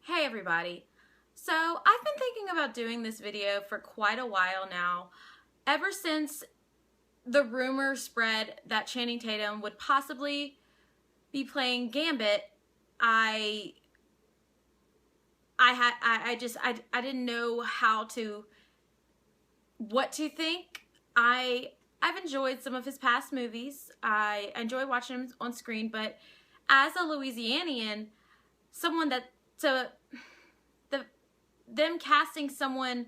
Hey everybody. So I've been thinking about doing this video for quite a while now, ever since the rumor spread that Channing Tatum would possibly be playing Gambit. I didn't know what to think. I've enjoyed some of his past movies. I enjoy watching him on screen, but as a Louisianian, someone that to them casting someone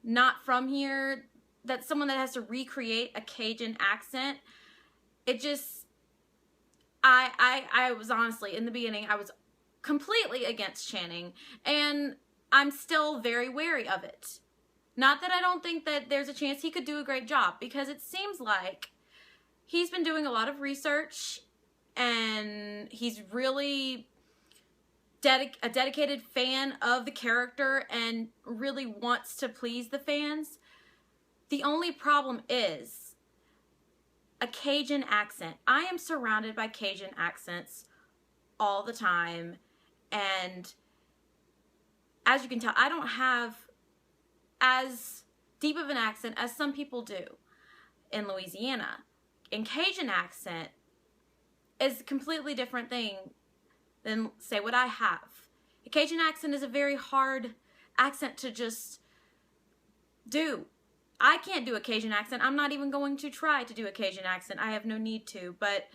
not from here, that someone that has to recreate a Cajun accent, it just I was honestly, in the beginning, I was completely against Channing, and I'm still very wary of it. Not that I don't think that there's a chance he could do a great job, because it seems like he's been doing a lot of research and he's really a dedicated fan of the character and really wants to please the fans. The only problem is a Cajun accent. I am surrounded by Cajun accents all the time, and as you can tell, I don't have as deep of an accent as some people do in Louisiana. And Cajun accent is a completely different thing than, say, what I have. A Cajun accent is a very hard accent to just do. I can't do a Cajun accent. I'm not even going to try to do a Cajun accent. I have no need to. But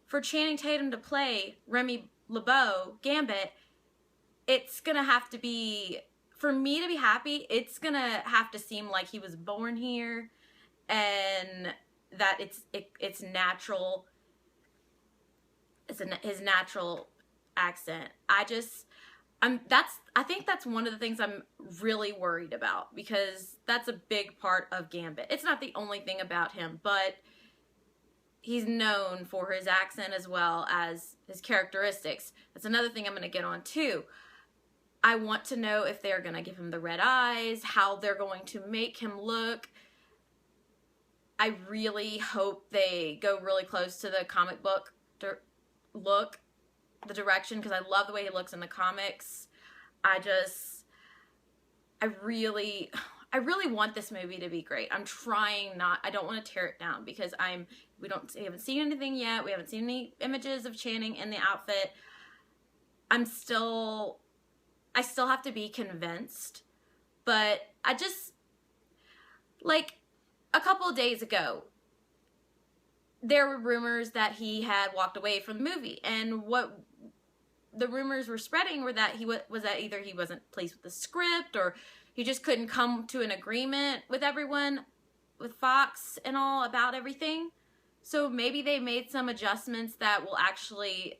for Channing Tatum to play Remy LeBeau, Gambit, it's going to have to be, for me to be happy, it's going to have to seem like he was born here and that it's natural. His natural accent. I think that's one of the things I'm really worried about, because that's a big part of Gambit. It's not the only thing about him, but he's known for his accent as well as his characteristics. That's another thing I'm going to get on too. I want to know if they're going to give him the red eyes, how they're going to make him look. I really hope they go really close to the comic book the direction, because I love the way he looks in the comics. I really want this movie to be great. I'm trying not, I don't want to tear it down, because we haven't seen anything yet. We haven't seen any images of Channing in the outfit. I still have to be convinced, but like a couple of days ago, there were rumors that he had walked away from the movie, and what the rumors were spreading were that either he wasn't pleased with the script, or he just couldn't come to an agreement with everyone, with Fox and all, about everything. So maybe they made some adjustments that will actually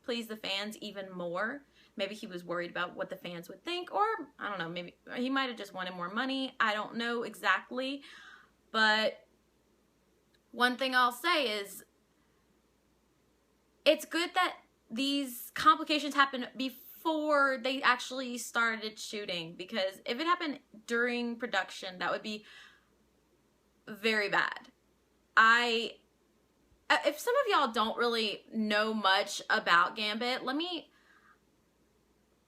please the fans even more. Maybe he was worried about what the fans would think, or I don't know, maybe he might have just wanted more money. I don't know exactly, but one thing I'll say is it's good that these complications happened before they actually started shooting, because if it happened during production, that would be very bad. If some of y'all don't really know much about Gambit,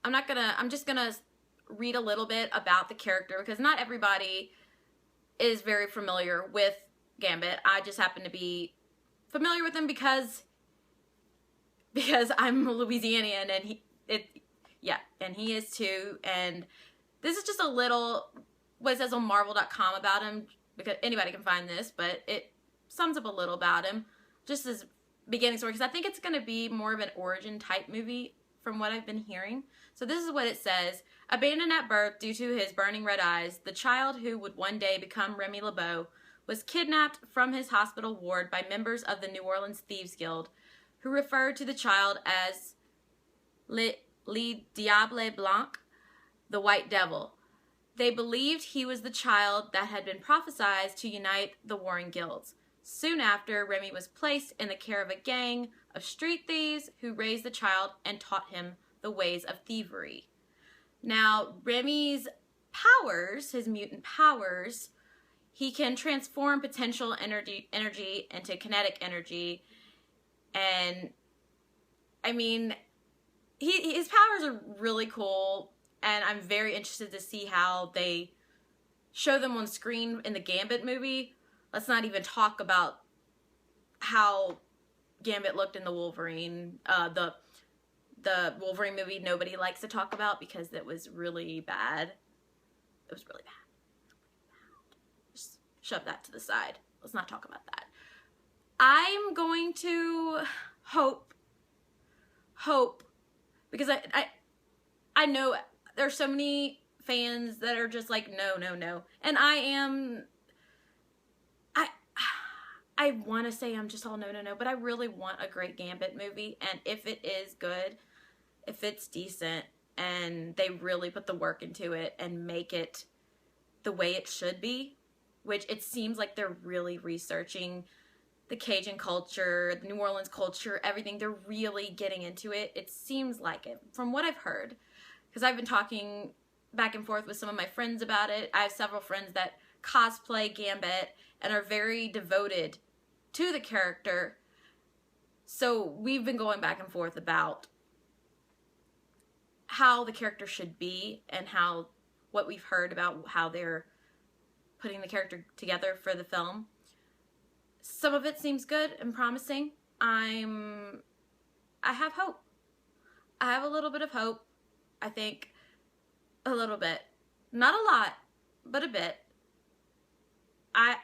I'm just gonna read a little bit about the character, because not everybody is very familiar with Gambit. I just happen to be familiar with him because I'm a Louisianian, and he is too. And this is just a little what it says on Marvel.com about him, because anybody can find this, but it sums up a little about him, just as beginning story, because I think it's going to be more of an origin type movie from what I've been hearing. So this is what it says. Abandoned at birth due to his burning red eyes, the child who would one day become Remy LeBeau was kidnapped from his hospital ward by members of the New Orleans Thieves Guild, who referred to the child as Le Diable Blanc, the White Devil. They believed he was the child that had been prophesied to unite the warring guilds. Soon after, Remy was placed in the care of a gang of street thieves who raised the child and taught him the ways of thievery. Now, Remy's powers, his mutant powers, he can transform potential energy into kinetic energy. And I mean, his powers are really cool, and I'm very interested to see how they show them on screen in the Gambit movie. Let's not even talk about how Gambit looked in the Wolverine, the Wolverine movie nobody likes to talk about because it was really bad. It was really bad. Just shove that to the side. Let's not talk about that. I'm going to hope, because I know there's so many fans that are just like, no, no, no. And I want to say I'm just all no, no, no, but I really want a great Gambit movie. And if it is good, if it's decent, and they really put the work into it and make it the way it should be, which it seems like they're really researching the Cajun culture, the New Orleans culture, everything. They're really getting into it. It seems like it, from what I've heard, because I've been talking back and forth with some of my friends about it. I have several friends that cosplay Gambit and are very devoted to the character. So we've been going back and forth about how the character should be and what we've heard about how they're putting the character together for the film. Some of it seems good and promising. I have hope. I have a little bit of hope. I think a little bit. Not a lot, but a bit. I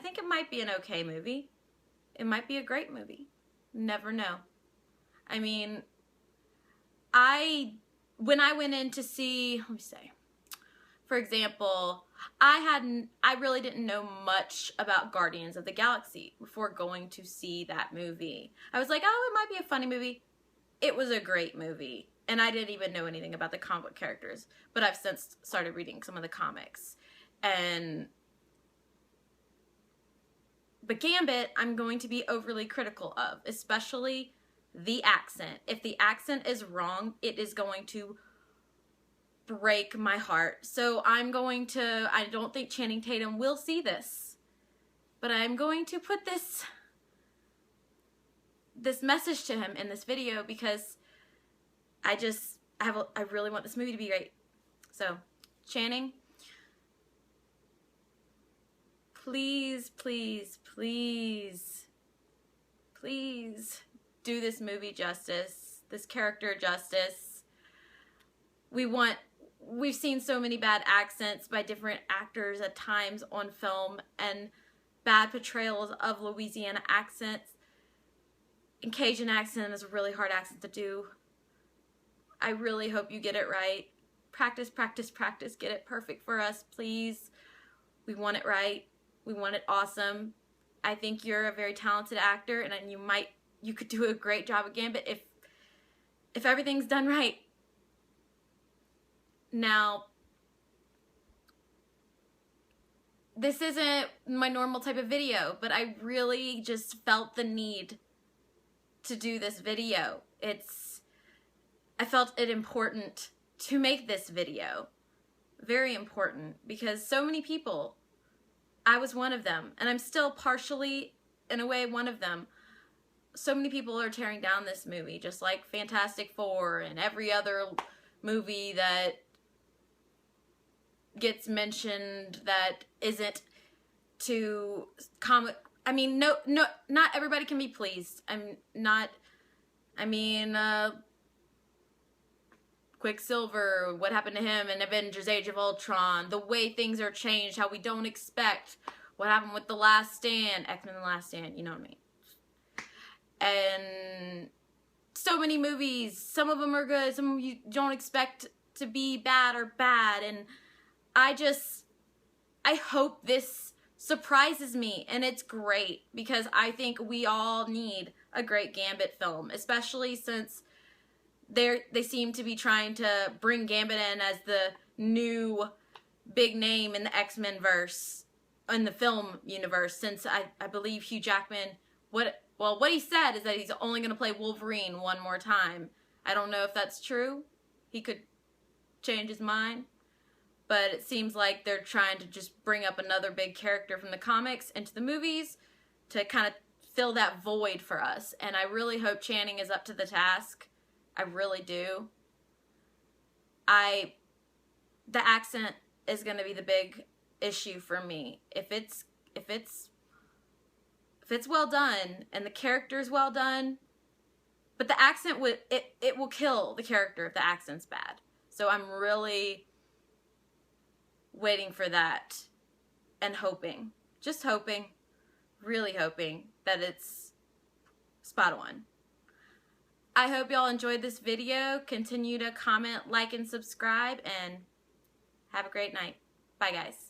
think it might be an okay movie. It might be a great movie. Never know. I mean, when I went in to see, let me say, for example, I really didn't know much about Guardians of the Galaxy before going to see that movie. I was like, oh, it might be a funny movie. It was a great movie. And I didn't even know anything about the comic book characters, but I've since started reading some of the comics. But Gambit, I'm going to be overly critical of, especially the accent. If the accent is wrong, it is going to break my heart. So I don't think Channing Tatum will see this, but I'm going to put this message to him in this video because I really want this movie to be great. So, Channing, please, please, please, please do this movie justice, this character justice. We've seen so many bad accents by different actors at times on film and bad portrayals of Louisiana accents. And Cajun accent is a really hard accent to do. I really hope you get it right. Practice, practice, practice. Get it perfect for us, please. We want it right. We want it awesome. I think you're a very talented actor, and you could do a great job at Gambit if everything's done right. Now, this isn't my normal type of video, but I really just felt the need to do this video. I felt it important to make this video. Very important, because so many people, I was one of them, and I'm still partially, in a way, one of them. So many people are tearing down this movie, just like Fantastic Four and every other movie that gets mentioned that isn't to comic. I mean, no, not everybody can be pleased. Quicksilver, what happened to him in Avengers Age of Ultron, the way things are changed, how we don't expect, what happened with The Last Stand, X-Men The Last Stand, you know what I mean. And so many movies, some of them are good, some of you don't expect to be bad or bad, and I hope this surprises me, and it's great, because I think we all need a great Gambit film, especially since they seem to be trying to bring Gambit in as the new big name in the X-Men verse, in the film universe, since I believe Hugh Jackman, what he said is that he's only going to play Wolverine one more time. I don't know if that's true. He could change his mind. But it seems like they're trying to just bring up another big character from the comics into the movies to kind of fill that void for us. And I really hope Channing is up to the task. I really do. The accent is going to be the big issue for me. If it's well done and the character's well done, but the accent it will kill the character if the accent's bad. So I'm really waiting for that and hoping, just hoping, really hoping that it's spot on. I hope y'all enjoyed this video. Continue to comment, like, and subscribe, and have a great night. Bye, guys.